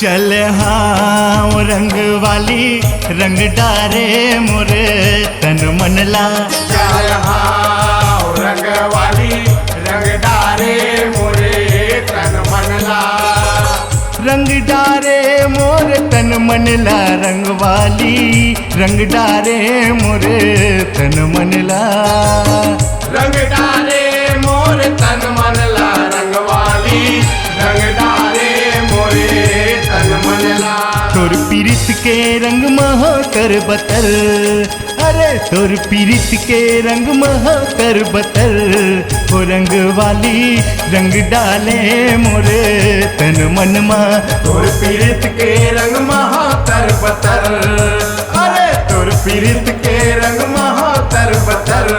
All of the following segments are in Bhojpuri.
चल हाँ रंग वाली रंग डारे मोरे तन मनला। चल हाँ रंग वाली रंग डारे मोरे तन मनला। रंग डारे मोर तन मनला रंग वाली रंग डारे मोरे तन मनला। रंग डारे मोर तन मनला रंग वाली रंग डारे मोरे तन मनला। तोर पीरित के रंग महा कर बतर, अरे तोर पीरित के रंग महा कर बतर। वो रंग वाली रंग डाले मोरे तन मन मा। तोर पीरित के रंग महा तर बतर, अरे तोर पीरित के रंग महा तर बतर।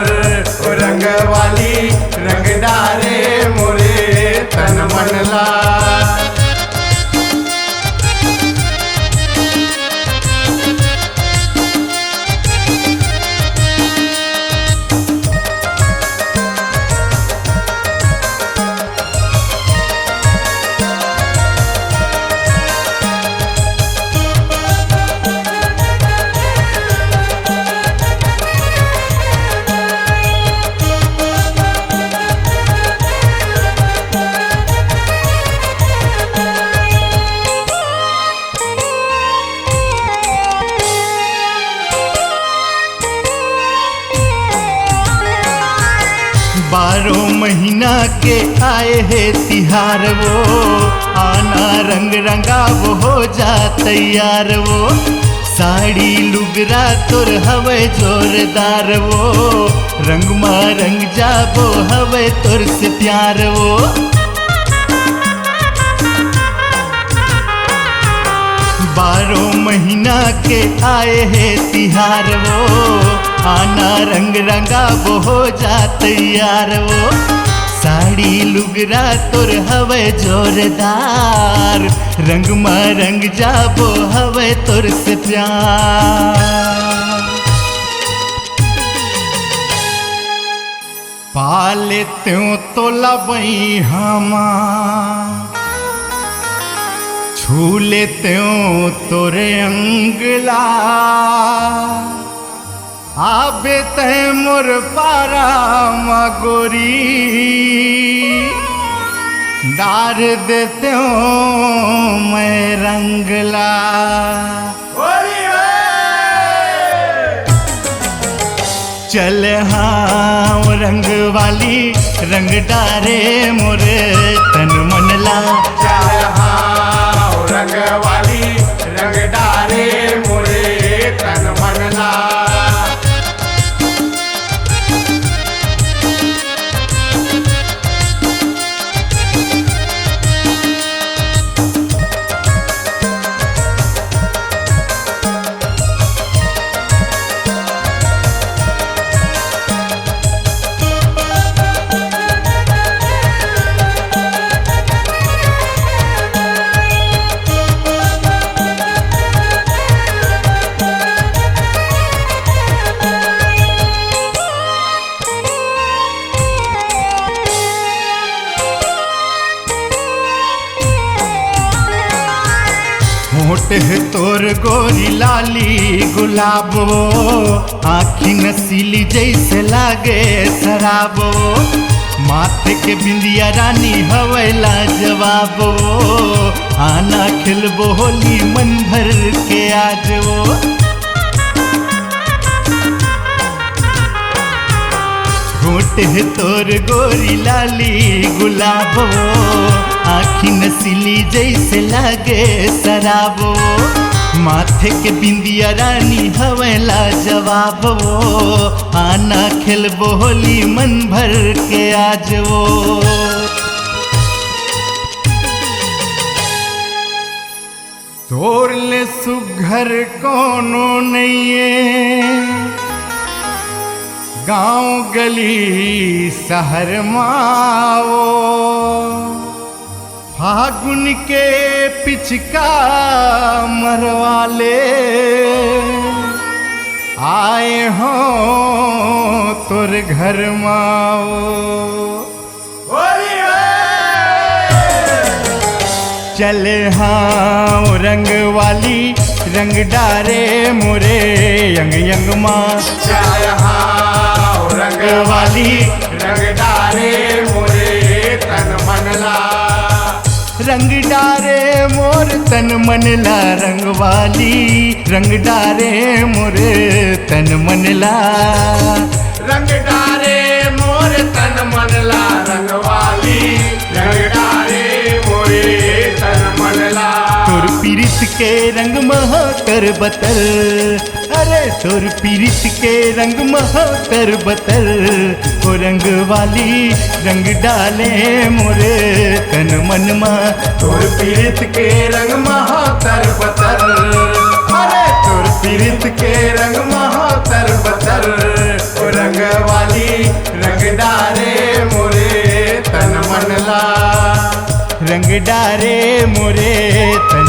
ओ रंग वाली रंग डारे मोरे तन मनला। बारह महीना के आए है तिहार वो, आना रंग रंगा वो हो जा तैयार वो। साड़ी लुगरा तोर हवे जोरदार वो, रंग मा रंग जाबो हवे तोर से प्यार वो। बारह महीना के आए है तिहार वो, आना रंग रंगा वो हो जा तैयार वो। साड़ी लुगरा तोर हवे जोरदार, रंग मा रंग जाबो हवे तोर से प्यार। पाले त्यों तो लबई हमा, छू लेते हो तोरे अंगला। आबे ते मोर पारा मगोरी, डार देते हो मैं रंगला। चल हाँ रंग वाली रंग डारे मोरे तन मनला। चल हाँ रंग वाली रंग डारे मोरे तन मनला। होठ है तोर गोरी लाली गुलाब वो, आँखी नसीली जैसे लागे शराब वो। माथे के बिंदिया रानी हवेला जवाब वो, आना खिलबो होली मन भर के आज वो। होठ है तोर गोरी लाली गुलाब वो, आँखी नसीली जैसे लागे शराब वो। माथे के बिंदिया रानी हवेला जवाब वो, आना खेलबो होली मन भर के आज वो। तोर ले सुघर कोनो नइये, गाँव गली शहर माओ। फागुन के पिचका मरवाले, आए हो तोर घर माओ। चल हाँ रंग वाली रंग डारे मोरे यंग यंग माँ क्या यहाँ हो रंग वाली रंग डारे मोरे तन मनला रंग डारे मोर तन मनला रंग वाली रंग डारे मोर तन मनला रंग डारे मोर तन मनला रंग वाली रंग डारे मोरे तन मनला तोर पीरित के रंग महा कर बतर अरे तोर पीरित के रंग महा कर बतर ओ रंग वाली रंग डाले मोरे तन मन मा तोर पीरित के रंग महातर बतर अरे तोर पीरित के रंग महातर बतर ओ रंग वाली रंग डारे मोरे तन मनला रंग डारे मोरे तन